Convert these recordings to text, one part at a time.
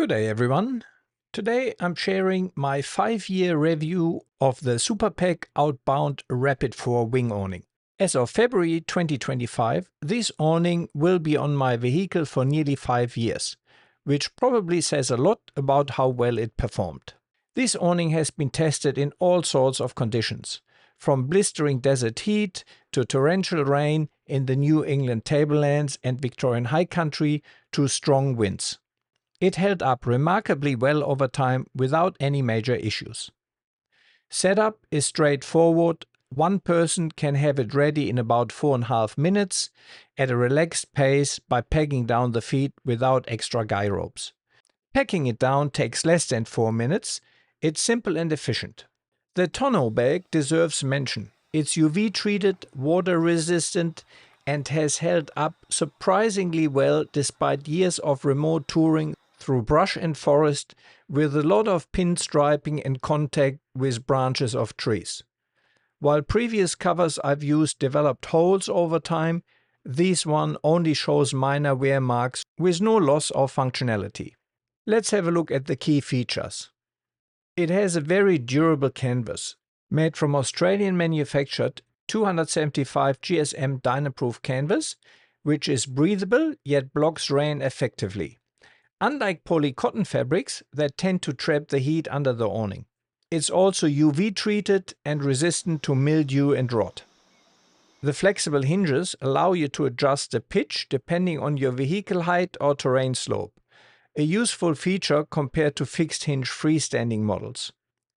Good day everyone. Today I'm sharing my 5-year review of the Supapeg Outbound Rapid for Wing Awning. As of February 2025, this awning will be on my vehicle for nearly 5 years, which probably says a lot about how well it performed. This awning has been tested in all sorts of conditions, from blistering desert heat to torrential rain in the New England tablelands and Victorian high country to strong winds. It held up remarkably well over time without any major issues. Setup is straightforward. One person can have it ready in about 4.5 minutes at a relaxed pace by pegging down the feet without extra guy ropes. Packing it down takes less than 4 minutes. It's simple and efficient. The tonneau bag deserves mention. It's UV treated, water resistant, and has held up surprisingly well despite years of remote touring through brush and forest with a lot of pinstriping and contact with branches of trees. While previous covers I've used developed holes over time, this one only shows minor wear marks with no loss of functionality. Let's have a look at the key features. It has a very durable canvas, made from Australian manufactured 275 GSM Dynaproof Canvas, which is breathable yet blocks rain effectively. Unlike polycotton fabrics that tend to trap the heat under the awning. It's also UV treated and resistant to mildew and rot. The flexible hinges allow you to adjust the pitch depending on your vehicle height or terrain slope, a useful feature compared to fixed hinge freestanding models.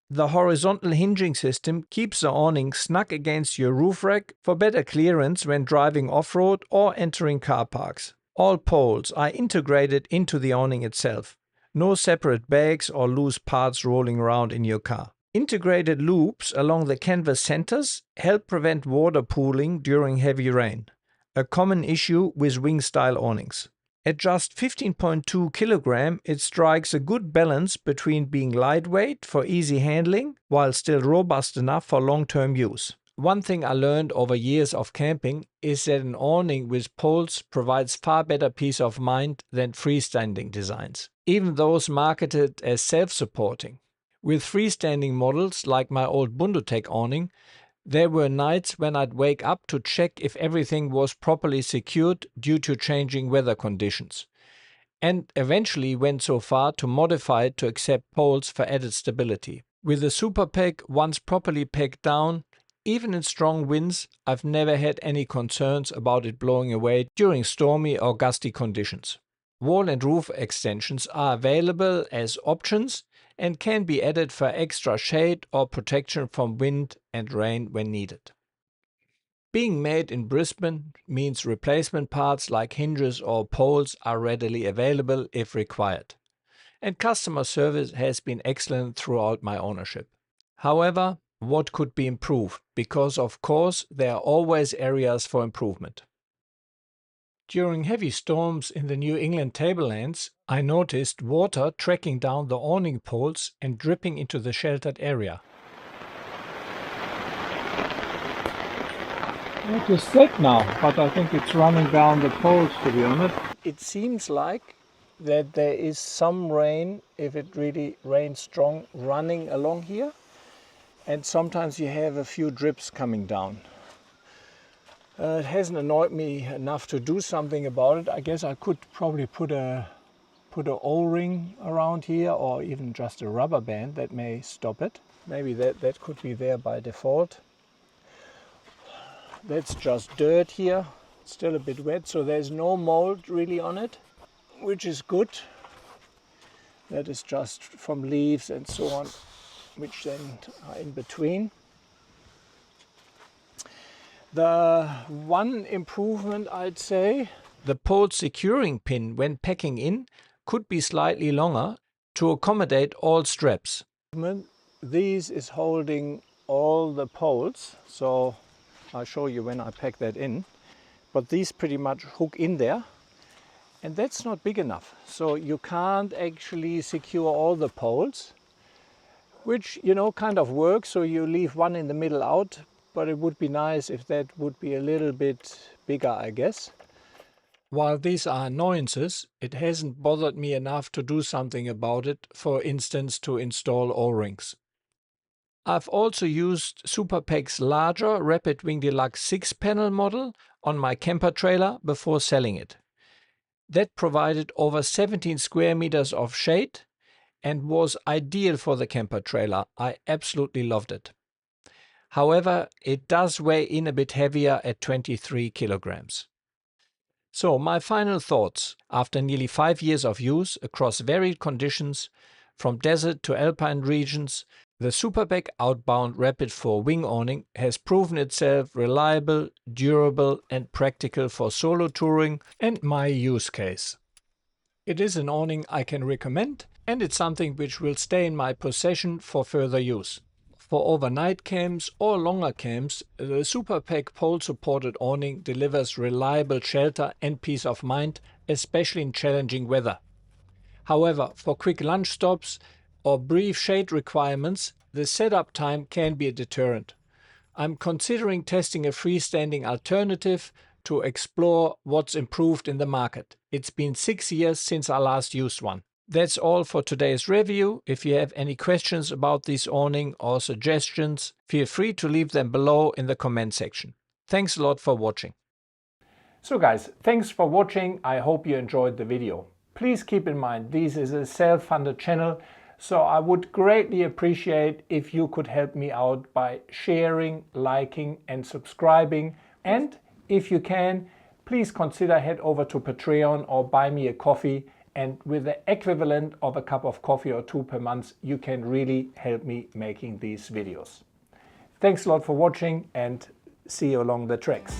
The horizontal hinging system keeps the awning snug against your roof rack for better clearance when driving off-road or entering car parks. All poles are integrated into the awning itself. No separate bags or loose parts rolling around in your car. Integrated loops along the canvas centers help prevent water pooling during heavy rain, a common issue with wing-style awnings. At just 15.2 kg, it strikes a good balance between being lightweight for easy handling while still robust enough for long-term use. One thing I learned over years of camping is that an awning with poles provides far better peace of mind than freestanding designs, even those marketed as self-supporting. With freestanding models like my old Bundutec awning, there were nights when I'd wake up to check if everything was properly secured due to changing weather conditions, and eventually went so far to modify it to accept poles for added stability. With the Supapeg once properly pegged down, even in strong winds, I've never had any concerns about it blowing away during stormy or gusty conditions. Wall and roof extensions are available as options and can be added for extra shade or protection from wind and rain when needed. Being made in Brisbane means replacement parts like hinges or poles are readily available if required, and customer service has been excellent throughout my ownership. However, what could be improved? Because of course there are always areas for improvement. During heavy storms in the New England tablelands, I noticed water tracking down the awning poles and dripping into the sheltered area. It is set now, but I think it's running down the poles, to be honest. It seems like that there is some rain, if it really rains strong, running along here. And sometimes you have a few drips coming down. It hasn't annoyed me enough to do something about it. I guess I could probably put a O-ring around here, or even just a rubber band that may stop it. Maybe that could be there by default. That's just dirt here. It's still a bit wet, so there's no mold really on it, which is good. That is just from leaves and so on, which then are in between. The one improvement, I'd say, the pole securing pin when packing in could be slightly longer to accommodate all straps. This is holding all the poles, so I'll show you when I pack that in. But these pretty much hook in there, and that's not big enough. So you can't actually secure all the poles, which, you know, kind of works. So you leave one in the middle out, but it would be nice if that would be a little bit bigger, I guess. While these are annoyances, it hasn't bothered me enough to do something about it, for instance to install O-rings. I've also used Supapeg's larger Rapid Wing Deluxe 6-panel model on my camper trailer before selling it. That provided over 17 square meters of shade and was ideal for the camper trailer. I absolutely loved it. However, it does weigh in a bit heavier at 23 kilograms. So my final thoughts after nearly 5 years of use across varied conditions, from desert to alpine regions, the Supapeg Outbound Rapid for Wing Awning has proven itself reliable, durable and practical for solo touring and my use case. It is an awning I can recommend, and it's something which will stay in my possession for further use. For overnight camps or longer camps, the Supapeg pole-supported awning delivers reliable shelter and peace of mind, especially in challenging weather. However, for quick lunch stops or brief shade requirements, the setup time can be a deterrent. I'm considering testing a freestanding alternative to explore what's improved in the market. It's been 6 years since I last used one. That's all for today's review. If you have any questions about this awning or suggestions, feel free to leave them below in the comment section. Thanks a lot for watching. So guys, thanks for watching. I hope you enjoyed the video. Please keep in mind this is a self-funded channel, so I would greatly appreciate if you could help me out by sharing, liking and subscribing. And if you can, please consider head over to Patreon or buy me a coffee, and with the equivalent of a cup of coffee or two per month, you can really help me making these videos. Thanks a lot for watching and see you along the tracks.